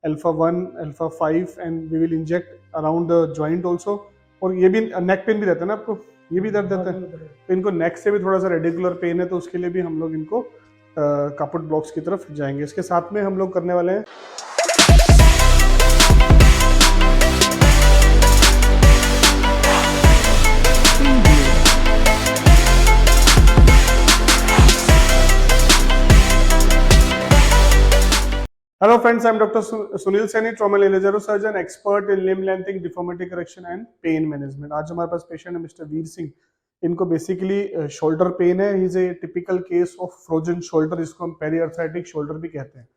α1, α5 and we will inject around the joint also. और ये भी नेक पेन भी रहता है ना आपको, ये भी दर्द रहता है, तो इनको नेक से भी थोड़ा सा रेडिकुलर पेन है, तो उसके लिए भी हम लोग इनको कापुट ब्लॉक्स की तरफ जाएंगे। इसके साथ में हम लोग करने वाले हैं hello friends, I am doctor Sunil Saini, trauma neurosurgeon, expert in limb lengthening, deformity correction and pain management. आज हमारे पास पेशेंट है मिस्टर वीर सिंह। इनको बेसिकली शोल्डर पेन है। He is a typical case of frozen shoulder, इसको हम पेरीआर्थराइटिक शोल्डर भी कहते हैं।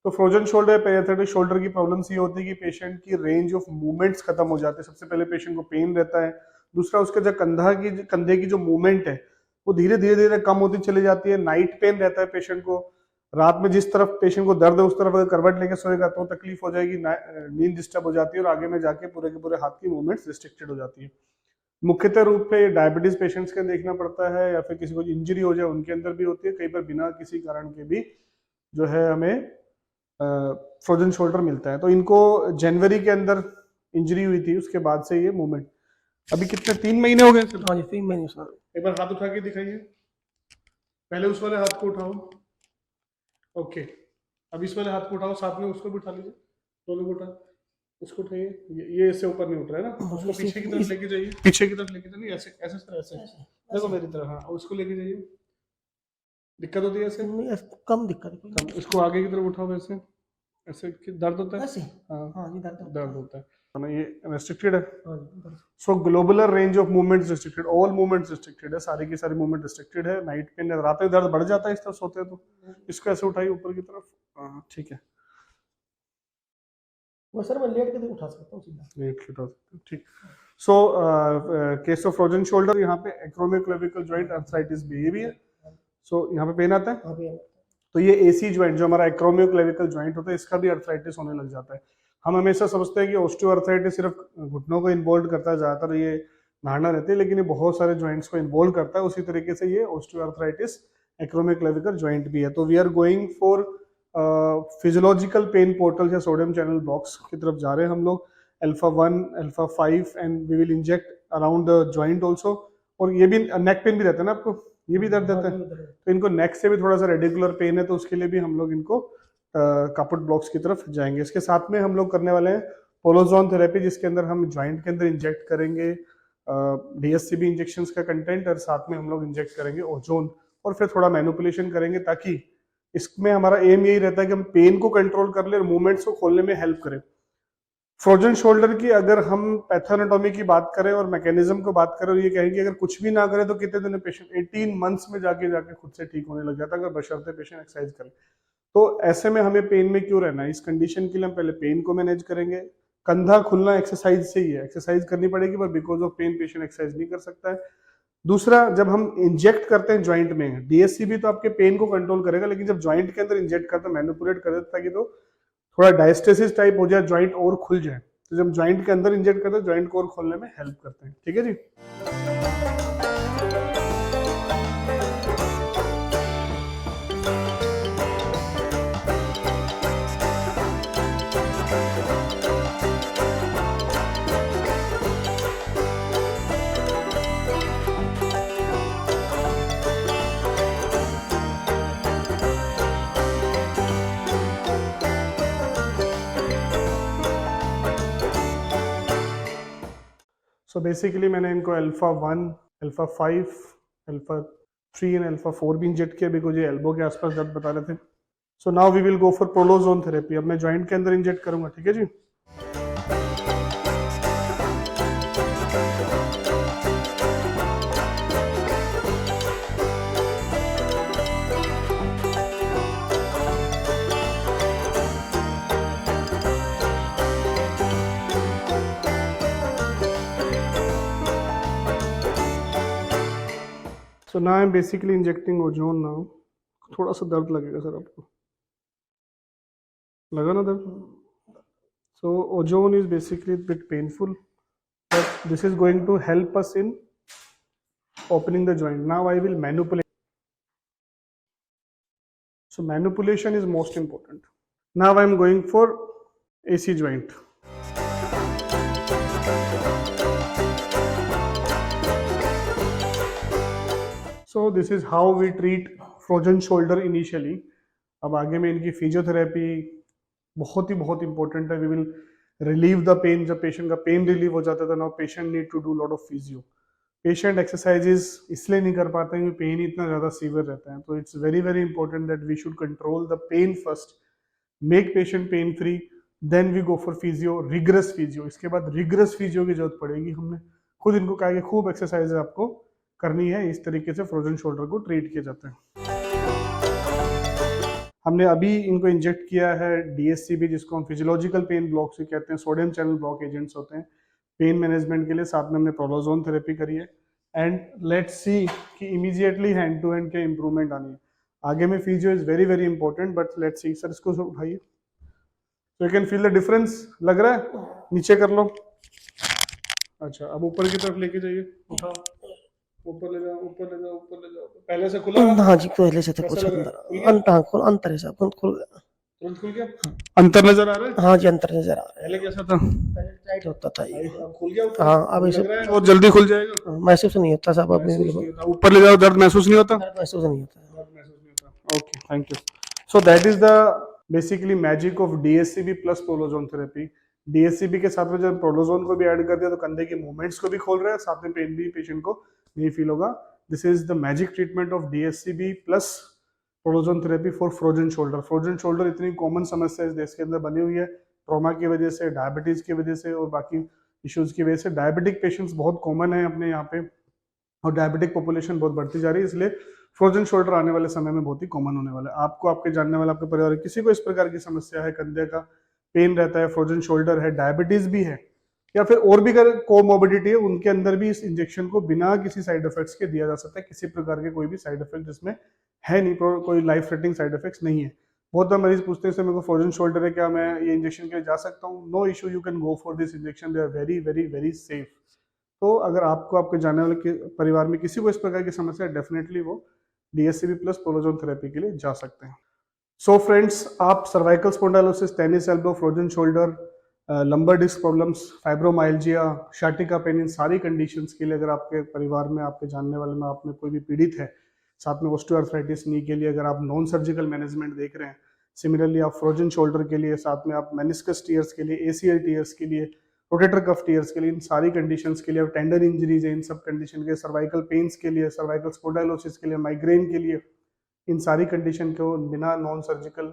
तो फ्रोजन शोल्डर, पेरीआर्थराइटिक शोल्डर की प्रॉब्लम्स ये होती है कि पेशेंट की रेंज ऑफ मूवमेंट्स खत्म हो जाते हैं। सबसे पहले पेशेंट को पेन रहता है, दूसरा उसका जो कंधे की जो मूवमेंट है वो धीरे धीरे धीरे कम होती चली जाती है। नाइट पेन रहता है पेशेंट को, रात में जिस तरफ पेशेंट को दर्द है उस तरफ अगर करवट लेके सोएगा तो तकलीफ हो जाएगी, नींद डिस्टर्ब हो जाती है और आगे में जाके पूरे के पूरे हाथ की मूवमेंट्स रिस्ट्रिक्टेड हो जाती है। मुख्यतः रूप पे डायबिटीज पेशेंट्स के देखना पड़ता है, या फिर किसी को इंजरी हो जाए उनके अंदर भी होती है। कई बार बिना किसी कारण के भी जो है हमें फ्रोजन शोल्डर मिलता है। तो इनको जनवरी के अंदर इंजरी हुई थी, उसके बाद से ये मूवमेंट अभी कितने 3 महीने हो गए सर? हाँ जी 3 महीने सर। एक बार हाथ उठा के दिखाइए, पहले उस वाले हाथ को उठाओ, ओके। अब इस वाले हाथ को उठाओ, साथ में उसको भी उठा लीजिए, दोनों को उठा, उसको उठाइए। ये इससे ऊपर नहीं उठ रहा है ना, उसको पीछे की तरफ लेके जाइए, पीछे की तरफ लेके जाइए, ऐसे ऐसे सर, ऐसे देखो मेरी तरफ, हाँ उसको लेके जाइए। दिक्कत होती है ऐसे? कम दिक्कत है। कम। इसको आगे की तरफ उठाओ, वैसे ऐसे दर्द होता है? ऐसे हाँ जी दर्द होता है ना, ये रेस्ट्रिक्टेड है। हाँ जी। So globular range of movements restricted, all movements restricted है, सारी की सारी मूवमेंट रिस्ट्रिक्टेड है। नाइट पेन, रात में दर्द बढ़ जाता है इस तरह सोते हैं तो। इसको ऐसे उठाइए ऊपर की तरफ, हाँ ठीक है। वो सर मैं लेट के उठा सकता हूँ सीधा, लेट के उठा सकते हो, ठीक। So case of frozen shoulder, यहाँ पे एक्रोमियोक्लेविकल जॉइंट आर्थराइटिस भी, ये भी है। सो यहाँ पे पेन आता है, तो ये एसी जॉइंट जो हमारा एक्रोमियोक्लेविकल जॉइंट होता है, इसका भी अर्थराइटिस होने लग जाता है। हम हमेशा समझते हैं कि ऑस्टियोआर्थराइटिस सिर्फ घुटनों को इन्वॉल्व करता है, ज्यादातर ये धारणा रहती है, लेकिन ये बहुत सारे जॉइंट्स को इन्वॉल्व करता है। उसी तरीके से ये ऑस्टियोआर्थराइटिस एक्रोमियोक्लेविकल जॉइंट भी है। तो we are going for physiological pain portal या सोडियम चैनल ब्लॉक्स की तरफ जा रहे हैं हम लोग। α1, α5 and we will inject around the joint also. और ये भी नेक पेन भी रहता है ना आपको, ये भी दर्द रहता है, तो इनको नेक से भी थोड़ा सा रेडिकुलर पेन है, तो उसके लिए भी हम लोग इनको कापुट ब्लॉक्स की तरफ जाएंगे। इसके साथ में हम लोग करने वाले हैं पोलोजोन थेरेपी, जिसके अंदर हम ज्वाइंट के अंदर इंजेक्ट करेंगे डीएससीबी इंजेक्शन का कंटेंट, और साथ में हम लोग इंजेक्ट करेंगे ओजोन, और फिर थोड़ा मैनिपुलेशन करेंगे, ताकि इसमें हमारा एम यही रहता है कि हम पेन को कंट्रोल कर ले और मूवमेंट्स को खोलने में हेल्प करें। फ्रोजन शोल्डर की अगर हम पैथोनाटॉमी की बात करें और मैकेनिज्म को बात करें, ये कहेंगे अगर कुछ भी ना करे तो कितने दिन पेशेंट 18 मंथ्स में जाके जाके खुद से ठीक होने लग जाता है, अगर बशर्ते पेशेंट एक्सरसाइज करे। तो ऐसे में हमें पेन में क्यों रहना है? इस कंडीशन के लिए हम पहले पेन को मैनेज करेंगे। कंधा खुलना एक्सरसाइज से ही है, एक्सरसाइज करनी पड़ेगी, पर because of pen patient exercise नहीं कर सकता है। दूसरा, जब हम इंजेक्ट करते हैं ज्वाइंट में, डीएससीबी तो आपके पेन को कंट्रोल करेगा, लेकिन जब ज्वाइंट के अंदर इंजेक्ट करते हैं, मैनिपुलेट कर देता है, तो थोड़ा डायस्टेसिस टाइप हो जाए, ज्वाइंट और खुल जाए। तो जब ज्वाइंट के अंदर इंजेक्ट करते हैं, ज्वाइंट को और खोलने में हेल्प करते हैं। ठीक है जी। सो बेसिकली मैंने इनको α1, α5, α3 एंड α4 भी इंजेक्ट किया, बिकॉज ये एल्बो के आसपास दर्द बता रहे थे। So now we will go for prolozone therapy. अब मैं ज्वाइंट के अंदर इंजेक्ट करूंगा, ठीक है जी। So now I'm basically injecting ozone now. थोड़ा सा दर्द लगेगा सर आपको, लगा ना दर्द? So ozone is basically a bit painful, but this is going to help us in opening the joint. Now I will manipulate. So manipulation is most important. Now I am going for AC joint. So this is how we treat frozen shoulder initially. अब आगे में इनकी physiotherapy बहुत important है. We will relieve the pain. जब patient का pain relieve हो जाता था, now patient need to do lot of physio. Patient exercises इसलिए नहीं कर पाते हैं कि पेन इतना ज़्यादा सीवियर रहता है. तो it's very important that we should control the pain first, make patient pain free, then we go for physio, regress physio. इसके बाद रिग्रेस फिजियो की जरूरत पड़ेगी. हमने खुद इनको कहा कि खूब एक्सरसाइज आपको करनी है. इस तरीके से फ्रोजन शोल्डर को ट्रीट किया जाता है. हमने अभी इनको इंजेक्ट किया है DSCB, जिसको हम फिजियोलॉजिकल पेन ब्लॉक्स भी कहते हैं. सोडियम चैनल ब्लॉक एजेंट्स होते हैं पेन मैनेजमेंट के लिए. साथ में हमने प्रोलोजोन थेरेपी करी है. एंड लेट्स सी कि इमीडिएटली हैंड टू हैंड क्या इंप्रूवमेंट आनी है. आगे में physio is very important, but let's see. Sir इसको उठाइए. तो you can feel the difference. लग रहा है? नीचे कर लो. अच्छा, अब ऊपर की तरफ लेके जाइए. उठाओ, ऊपर ले जाओ, ऊपर ले जाओ, ऊपर ले जाओ. पहले से खुला? हाँ जी, पहले से तो कैसा कुछ लग रहा है? अंतर, हाँ, खुल अंतर है सब, खुल गया. तुरंत खुल गया? अंतर नजर आ रहा है? हाँ जी, अंतर नजर आ रहा है. पहले कैसा था? पहले टाइट होता था ये. अब खुल गया ऊपर? हाँ, अब ऐसे लग रहा है बहुत जल्दी खुल जाएगा? महसूस नहीं होता साहब. अब महसूस नहीं होता. ऊपर ले जाओ, दर्द महसूस नहीं होता? दर्द महसूस नहीं होता. दर्द महसूस नहीं होता. Okay, thank you. So that is the basically magic of DSCB plus prolozone therapy. DSCB के साथ में जब प्रोलोजोन को भी ऐड कर दिया तो कंधे के मूवमेंट्स को भी खोल रहा है, साथ में पेन भी पेशेंट को नहीं फील होगा. This is the magic treatment of DSCB plus prolozone therapy for frozen shoulder. Frozen shoulder इतनी कॉमन समस्या इस देश के अंदर बनी हुई है, ट्रॉमा की वजह से, डायबिटीज की वजह से और बाकी इश्यूज की वजह से. डायबिटिक पेशेंट्स बहुत कॉमन है अपने यहाँ पे, और डायबिटिक पॉपुलेशन बहुत बढ़ती जा रही है. इसलिए फ्रोजन शोल्डर आने वाले समय में बहुत ही कॉमन होने वाला है. आपको, आपके जानने वाले, आपके परिवार में किसी को इस प्रकार की समस्या है, कंधे का पेन रहता है, फ्रोजन शोल्डर है, डायबिटीज भी है, या फिर और भी कोमोबिडिटी है, उनके अंदर भी इस इंजेक्शन को बिना किसी साइड इफेक्ट्स के दिया जा सकता है. किसी प्रकार के कोई भी साइड इफेक्ट इसमें है नहीं, कोई लाइफ थ्रेटनिंग साइड इफेक्ट्स नहीं है. बहुत बार मरीज पूछते हैं सर मेरे को फ्रोजन शोल्डर है, क्या मैं ये इंजेक्शन के लिए जा सकता हूँ? No issue, you can go for this injection. They are very safe. तो अगर आपको, आपके जानने वाले के परिवार में किसी को इस प्रकार की समस्या है, डेफिनेटली वो DSCB प्लस प्रोलोजोन थेरेपी के लिए जा सकते हैं. सो फ्रेंड्स, आप cervical spondylosis, tennis elbow, frozen shoulder, lumbar disc problems, fibromyalgia, sciatica pain, इन सारी कंडीशंस के लिए अगर आपके परिवार में, आपके जानने वाले में आप में कोई भी पीड़ित है, साथ में ऑस्टियोआर्थराइटिस नी के लिए अगर आप नॉन सर्जिकल मैनेजमेंट देख रहे हैं, सिमिलरली आप फ्रोजन शोल्डर के लिए, साथ में आप मेनिस्कस टीयर्स के लिए, ACL टीयर्स के लिए, रोटेटर कफ टीयर्स के लिए, इन सारी कंडीशंस के लिए, टेंडर इंजरीज है, इन सब कंडीशन के, सर्वाइकल पेन्स के लिए, सर्वाइकल स्पॉन्डिलोसिस के लिए, माइग्रेन के लिए, इन सारी कंडीशन को बिना नॉन सर्जिकल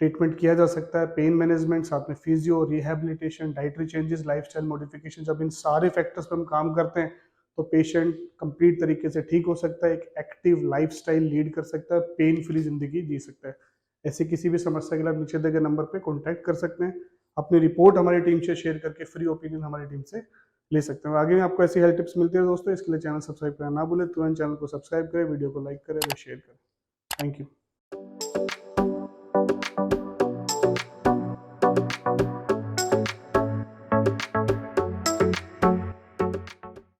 ट्रीटमेंट किया जा सकता है. पेन मैनेजमेंट, साथ में physio, rehabilitation, dietary changes, lifestyle modification, जब इन सारे फैक्टर्स पर हम काम करते हैं तो पेशेंट कंप्लीट तरीके से ठीक हो सकता है, एक एक्टिव लाइफस्टाइल लीड कर सकता है, पेन फ्री जिंदगी जी सकता है. ऐसी किसी भी समस्या के लिए आप नीचे दिए गए नंबर पे कांटेक्ट कर सकते हैं. अपनी रिपोर्ट हमारी टीम से शेयर करके फ्री ओपिनियन हमारी टीम से ले सकते हैं. आगे में आपको ऐसी हेल्थ टिप्स मिलती है दोस्तों. इसके लिए चैनल सब्सक्राइब करना ना भूलें. तुरंत चैनल को सब्सक्राइब करें, वीडियो को लाइक करें और शेयर करें. Thank you.